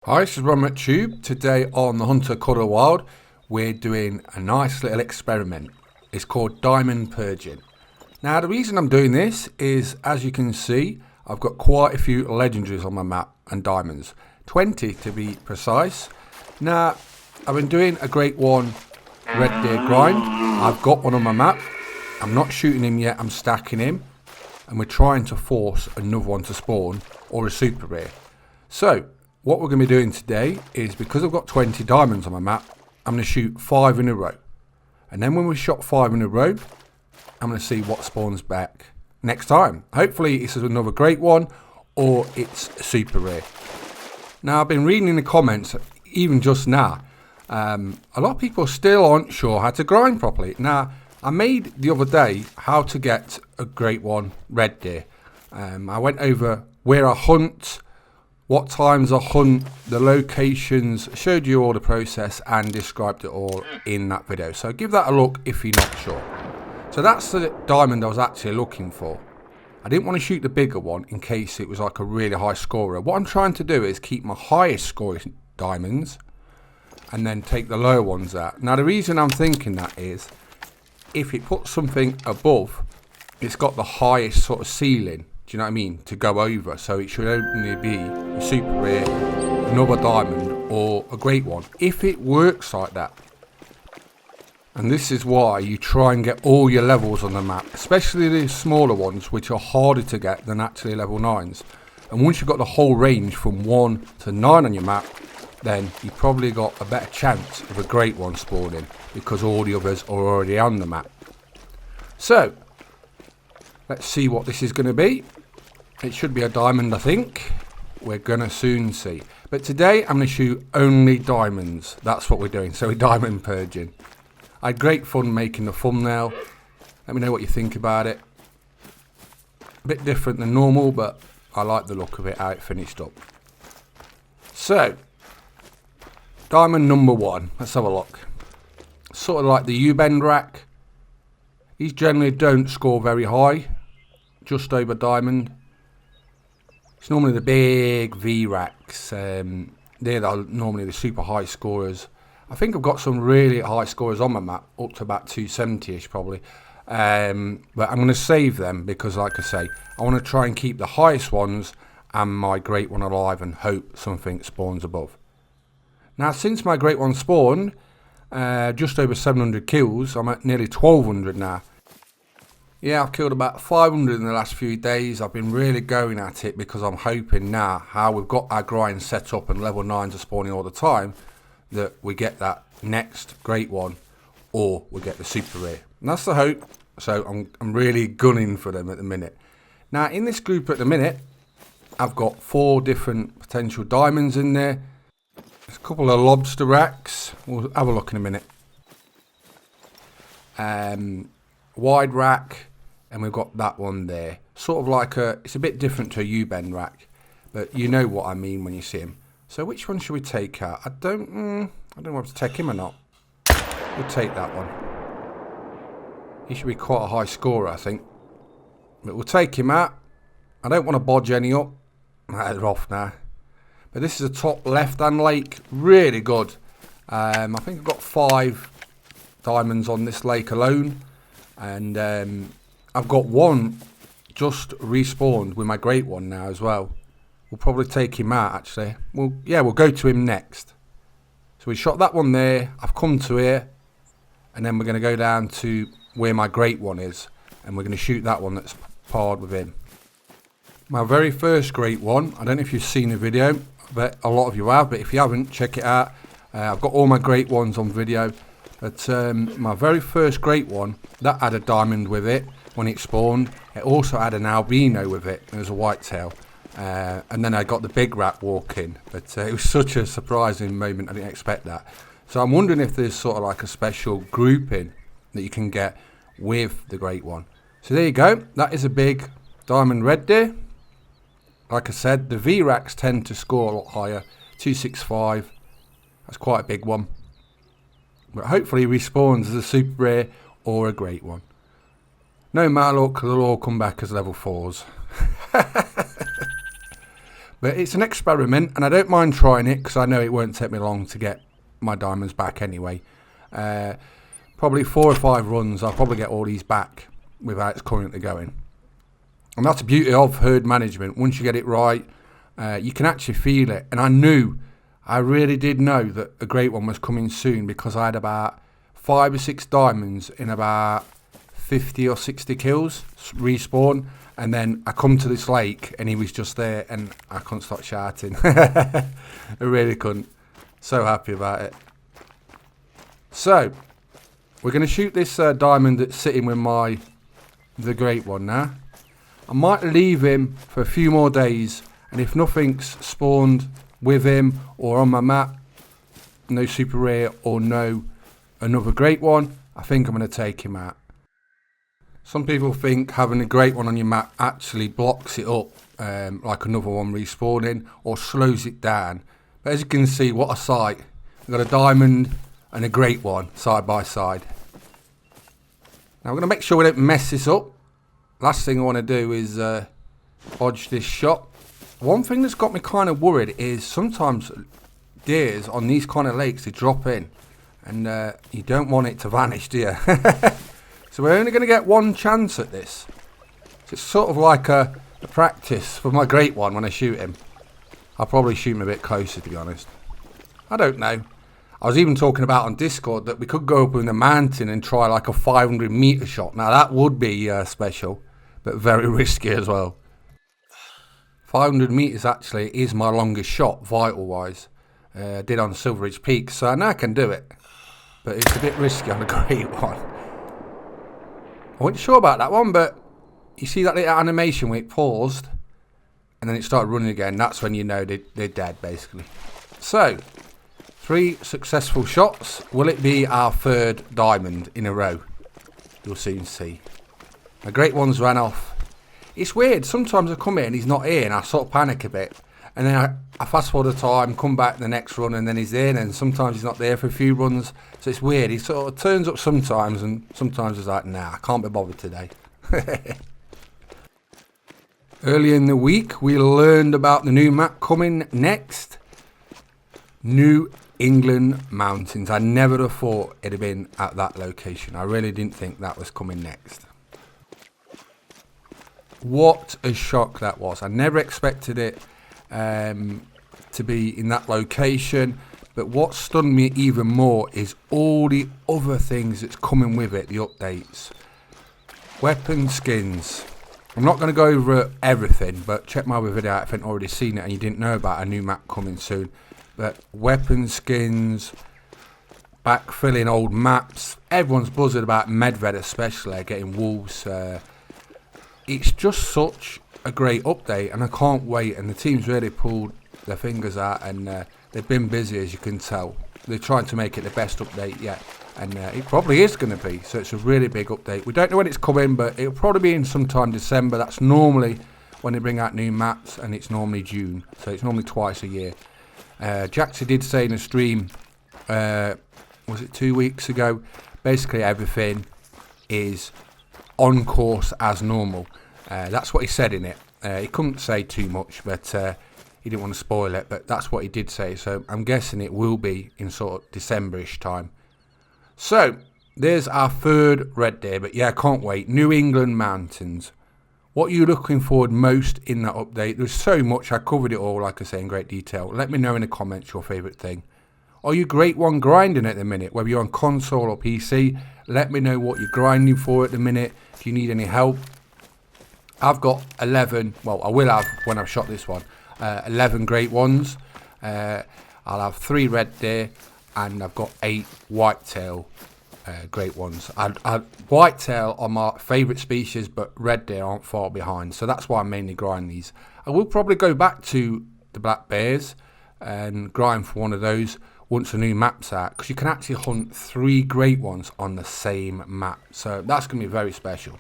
Hi, this is Ron McTube. Today on the Hunter Cuddle Wild, we're doing a nice little experiment. It's called diamond purging. Now, the reason I'm doing this is, as you can see, I've got quite a few legendaries on my map and diamonds, 20 to be precise. Now, I've been doing a Great One Red Deer grind. I've got one on my map. I'm not shooting him yet, I'm stacking him, and we're trying to force another one to spawn or a super rare. So what we're going to be doing today is, because I've got 20 diamonds on my map, I'm going to shoot 5 in a row. And then when we've shot 5 in a row, I'm going to see what spawns back next time. Hopefully it's another Great One or it's a super rare. Now, I've been reading in the comments, even just now, a lot of people still aren't sure how to grind properly. Now, I made the other day how to get a Great One Red Deer. I went over where I hunt, what times I hunt, the locations, showed you all the process and described it all in that video. So give that a look if you're not sure. So that's the diamond I was actually looking for. I didn't want to shoot the bigger one in case it was like a really high scorer. What I'm trying to do is keep my highest scoring diamonds and then take the lower ones out. Now, the reason I'm thinking that is, if it puts something above, it's got the highest sort of ceiling. Do you know what I mean? To go over, so it should only be a super rare, another diamond, or a Great One, if it works like that. And this is why you try and get all your levels on the map, especially the smaller ones, which are harder to get than actually level 9s. And once you've got the whole range from 1 to 9 on your map, then you've probably got a better chance of a Great One spawning, because all the others are already on the map. So let's see what this is going to be. It should be a diamond, I think. We're going to soon see. But today I'm going to shoot only diamonds. That's what we're doing. So we're diamond purging. I had great fun making the thumbnail. Let me know what you think about it. A bit different than normal, but I like the look of it, how it finished up. So, diamond number 1. Let's have a look. Sort of like the U-bend rack. These generally don't score very high. Just over diamond. It's normally the big V racks. They're normally the super high scorers. I think I've got some really high scorers on my map, up to about 270-ish probably. But I'm going to save them because, like I say, I want to try and keep the highest ones and my Great One alive and hope something spawns above. Now, since my Great One spawned, just over 700 kills, I'm at nearly 1200 now. Yeah, I've killed about 500 in the last few days. I've been really going at it because I'm hoping now, how we've got our grind set up and level 9s are spawning all the time, that we get that next Great One or we get the super rare. And that's the hope. So I'm really gunning for them at the minute. Now, in this group at the minute, I've got 4 different potential diamonds in there. There's a couple of lobster racks. We'll have a look in a minute. Wide rack. And we've got that one there. Sort of like it's a bit different to a U-bend rack. But you know what I mean when you see him. So which one should we take out? I don't know whether to take him or not. We'll take that one. He should be quite a high scorer, I think. But we'll take him out. I don't want to bodge any up. They're off now. But this is a top left-hand lake. Really good. I think I've got 5 diamonds on this lake alone. And I've got 1 just respawned with my Great One now as well. We'll probably take him out, actually. We'll go to him next. So we shot that one there. I've come to here. And then we're going to go down to where my Great One is. And we're going to shoot that one that's parred with him. My very first Great One. I don't know if you've seen the video. But a lot of you have. But if you haven't, check it out. I've got all my Great Ones on video. But my very first Great One, that had a diamond with it when it spawned. It also had an albino with it. It was a whitetail. And then I got the big rat walking. But it was such a surprising moment. I didn't expect that. So I'm wondering if there's sort of like a special grouping that you can get with the Great One. So there you go. That is a big diamond red deer. Like I said, the V racks tend to score a lot higher. 265. That's quite a big one. But hopefully he respawns as a super rare or a Great One. No matter luck, they'll all come back as level 4s. But it's an experiment, and I don't mind trying it because I know it won't take me long to get my diamonds back anyway. Probably 4 or 5 runs, I'll probably get all these back with how it's currently going. And that's the beauty of herd management. Once you get it right, you can actually feel it. And I really did know that a great one was coming soon because I had about 5 or 6 diamonds in about 50 or 60 kills respawn. And then I come to this lake and he was just there and I couldn't stop shouting. I really couldn't. So happy about it. So, we're going to shoot this diamond that's sitting with the great one now. I might leave him for a few more days, and if nothing's spawned with him or on my map, no super rare or no another great one, I think I'm going to take him out. Some people think having a great one on your map actually blocks it up, like another one respawning, or slows it down. But as you can see, what a sight. I've got a diamond and a great one side by side. Now we're going to make sure we don't mess this up. Last thing I want to do is dodge this shot. One thing that's got me kind of worried is sometimes deers on these kind of lakes, they drop in. And you don't want it to vanish, do you? So we're only going to get one chance at this. So it's sort of like a practice for my great one when I shoot him. I'll probably shoot him a bit closer, to be honest. I don't know. I was even talking about on Discord that we could go up in the mountain and try like a 500 meter shot. Now that would be special, but very risky as well. 500 meters actually is my longest shot, vital wise. Did on Silver Ridge Peak, so I know I can do it. But it's a bit risky on a great one. I wasn't sure about that one, but you see that little animation where it paused and then it started running again. That's when you know they're dead, basically. So, 3 successful shots. Will it be our 3rd diamond in a row? You'll soon see. My great ones ran off. It's weird. Sometimes I come here and he's not here and I sort of panic a bit. And then I fast forward the time, come back the next run and then he's in, and sometimes he's not there for a few runs. So it's weird. He sort of turns up sometimes and sometimes he's like, nah, I can't be bothered today. Earlier in the week, we learned about the new map coming next. New England Mountains. I never have thought it'd have been at that location. I really didn't think that was coming next. What a shock that was. I never expected it to be in that location, but what stunned me even more is all the other things that's coming with it, the updates. Weapon skins. I'm not going to go over everything, but check my other video out if you haven't already seen it and you didn't know about a new map coming soon. But weapon skins, backfilling old maps, everyone's buzzing about Medved especially, getting wolves. It's just such a great update and I can't wait, and the team's really pulled their fingers out and they've been busy, as you can tell. They're trying to make it the best update yet, and it probably is going to be, so it's a really big update. We don't know when it's coming, but it'll probably be in sometime December. That's normally when they bring out new maps, and it's normally June, so it's normally twice a year. Jaxie did say in a stream, was it 2 weeks ago, basically everything is on course as normal. That's what he said in it. He couldn't say too much, but he didn't want to spoil it, but that's what he did say. So I'm guessing it will be in sort of December-ish time. So there's our 3rd red deer, but yeah, I can't wait. New England Mountains. What are you looking forward most in that update? There's so much. I covered it all, like I say, in great detail. Let me know in the comments your favourite thing. Are you Great One grinding at the minute? Whether you're on console or PC, let me know what you're grinding for at the minute. If you need any help. I've got 11, well, I will have when I've shot this one, 11 great ones. I'll have 3 red deer, and I've got 8 whitetail great ones. Whitetail are my favourite species, but red deer aren't far behind, so that's why I mainly grind these. I will probably go back to the black bears and grind for one of those once the new map's out, because you can actually hunt 3 great ones on the same map, so that's going to be very special.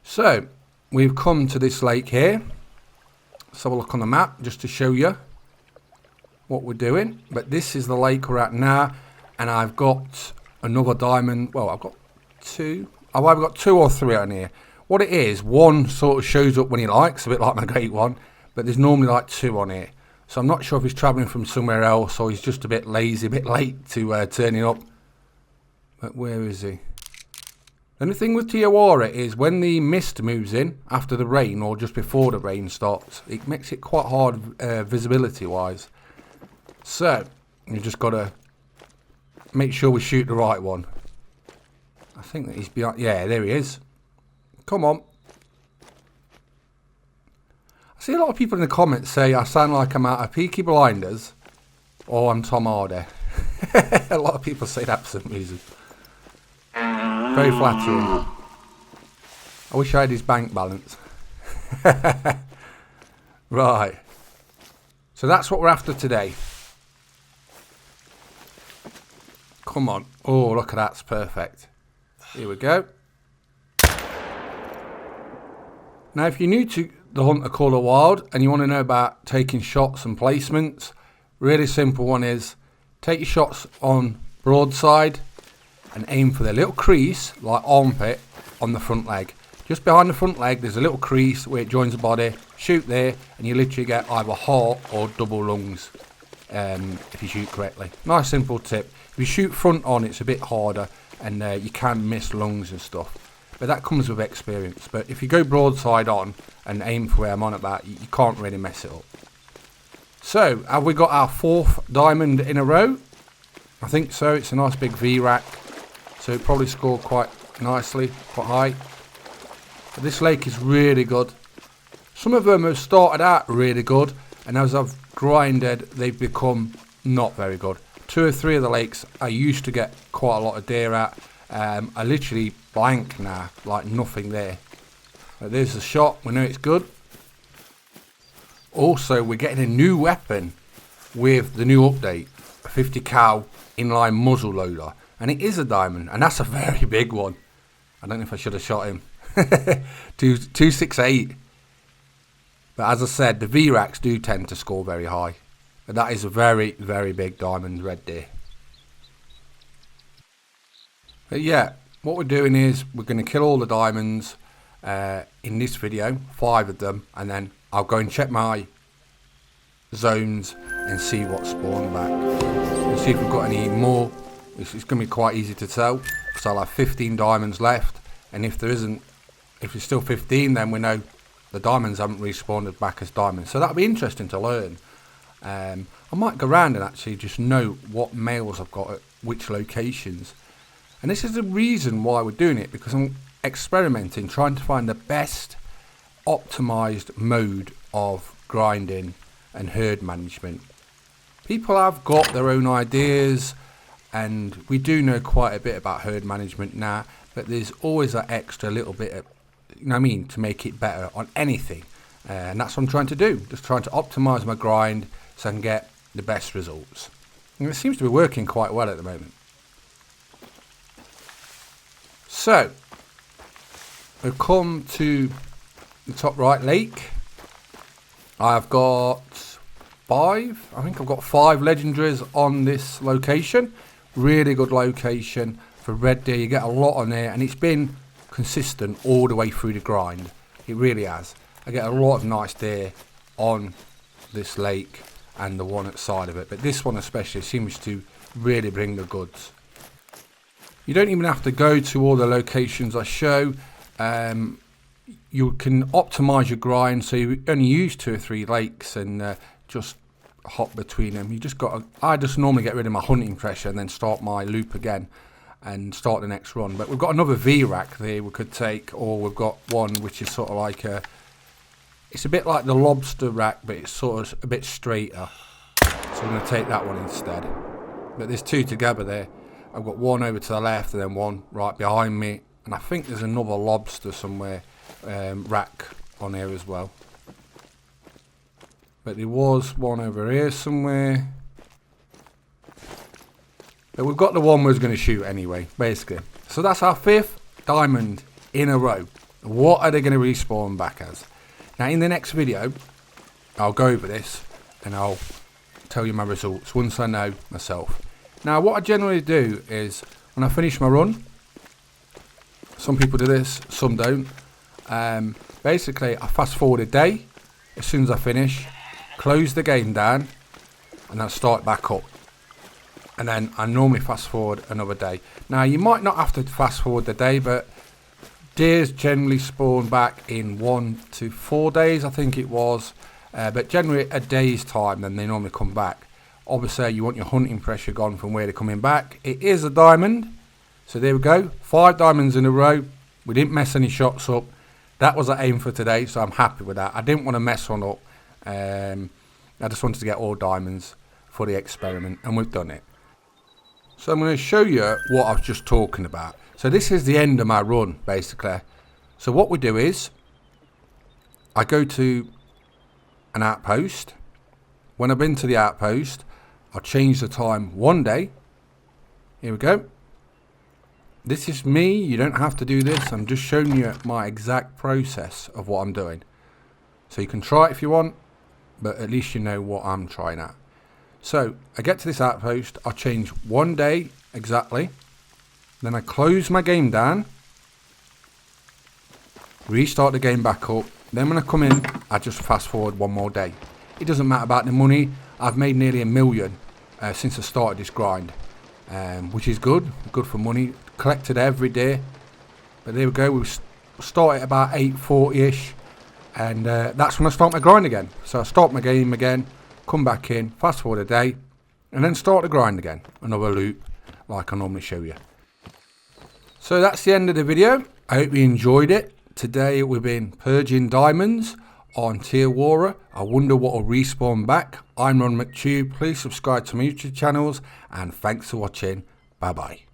So, we've come to this lake here. Let's have a look on the map just to show you what we're doing. But this is the lake we're at now, and I've got another diamond. Well, I've got 2. I've either got 2 or 3 on here. What it is, one sort of shows up when he likes, a bit like my great one. but there's normally like 2 on here. So I'm not sure if he's travelling from somewhere else or he's just a bit lazy, a bit late to turning up. But where is he? The only thing with Te Aworoa is when the mist moves in after the rain or just before the rain starts, it makes it quite hard visibility wise. So you just got to make sure we shoot the right one. I think that he's behind. Yeah, there he is. Come on. I see a lot of people in the comments say I sound like I'm out of Peaky Blinders or I'm Tom Hardy. A lot of people say that for some reason. Very flattering. I wish I had his bank balance. Right. So that's what we're after today. Come on. Oh, look at that. It's perfect. Here we go. Now, if you're new to the Hunter Colour Wild and you want to know about taking shots and placements, really simple one is take your shots on broadside and aim for the little crease, like armpit, on the front leg. Just behind the front leg, there's a little crease where it joins the body. Shoot there, and you literally get either heart or double lungs if you shoot correctly. Nice simple tip. If you shoot front on, it's a bit harder, and you can miss lungs and stuff. But that comes with experience. But if you go broadside on and aim for where I'm on about, you can't really mess it up. So, have we got our 4th diamond in a row? I think so. It's a nice big V-rack. So it probably scored quite nicely, quite high. But this lake is really good. Some of them have started out really good, and as I've grinded, they've become not very good. 2 or 3 of the lakes I used to get quite a lot of deer at. I literally blank now, like nothing there. But there's the shot, we know it's good. Also, we're getting a new weapon with the new update, a 50 cal inline muzzle loader. And it is a diamond, and that's a very big one. I don't know if I should have shot him. 268. But as I said, the V-racks do tend to score very high. But that is a very, very big diamond red deer. But yeah, what we're doing is we're going to kill all the diamonds in this video, 5 of them, and then I'll go and check my zones and see what's spawned back. And see if we've got any more. It's going to be quite easy to tell, so I'll have 15 diamonds left, and if there isn't, if it's still 15, then we know the diamonds haven't respawned back as diamonds. So that'll be interesting to learn. I might go around and actually just know what males I've got at which locations. And this is the reason why we're doing it, because I'm experimenting, trying to find the best optimized mode of grinding and herd management. People have got their own ideas, and we do know quite a bit about herd management now, but there's always that extra little bit of, you know what I mean, to make it better on anything. And that's what I'm trying to do, just trying to optimize my grind so I can get the best results. And it seems to be working quite well at the moment. So, we've come to the top right lake. I've got 5, I think I've got 5 legendaries on this location. Really good location for red deer. You get a lot on there, and it's been consistent all the way through the grind. It really has. I get a lot of nice deer on this lake and the one outside of it, but this one especially seems to really bring the goods. You don't even have to go to all the locations I show. You can optimize your grind, so you only use 2 or 3 lakes and just hop between them. You just got. I just normally get rid of my hunting pressure and then start my loop again and start the next run. But we've got another V-rack there we could take, or we've got one which is sort of like a. It's a bit like the lobster rack, but it's sort of a bit straighter. So I'm going to take that one instead. But there's 2 together there. I've got one over to the left and then one right behind me, and I think there's another lobster somewhere rack on here as well. But there was one over here somewhere. But we've got the one we was going to shoot anyway, basically. So that's our 5th diamond in a row. What are they going to respawn back as? Now in the next video, I'll go over this and I'll tell you my results once I know myself. Now what I generally do is, when I finish my run, some people do this, some don't. Basically I fast forward a day. as soon as I finish, close the game down, and then start back up. And then I normally fast forward another day. Now you might not have to fast forward the day, but deers generally spawn back in 1 to 4 days, I think it was. But generally a day's time, then they normally come back. Obviously you want your hunting pressure gone from where they're coming back. It is a diamond. So there we go, 5 diamonds in a row. We didn't mess any shots up. That was our aim for today, so I'm happy with that. I didn't want to mess one up. I just wanted to get all diamonds for the experiment, and we've done it. So I'm going to show you what I was just talking about. So this is the end of my run, basically. So what we do is, I go to an outpost. When I've been to the outpost, I'll change the time 1 day. Here we go. This is me. You don't have to do this. I'm just showing you my exact process of what I'm doing. So you can try it if you want, but at least you know what I'm trying at. So I get to this outpost. I'll change 1 day exactly. Then I close my game down. Restart the game back up. Then when I come in, I just fast forward 1 more day. It doesn't matter about the money. I've made nearly $1 million since I started this grind. Which is good for money, collected every day. But there we go, we start at about 8:40ish, and that's when I start my grind again. So I start my game again, come back in, fast forward a day, and then start the grind again, another loop like I normally show you. So that's the end of the video. I hope you enjoyed it. Today we've been purging diamonds on Te Aworoa. I wonder what will respawn back. I'm Ron McTube. Please subscribe to my YouTube channels, and thanks for watching. Bye bye.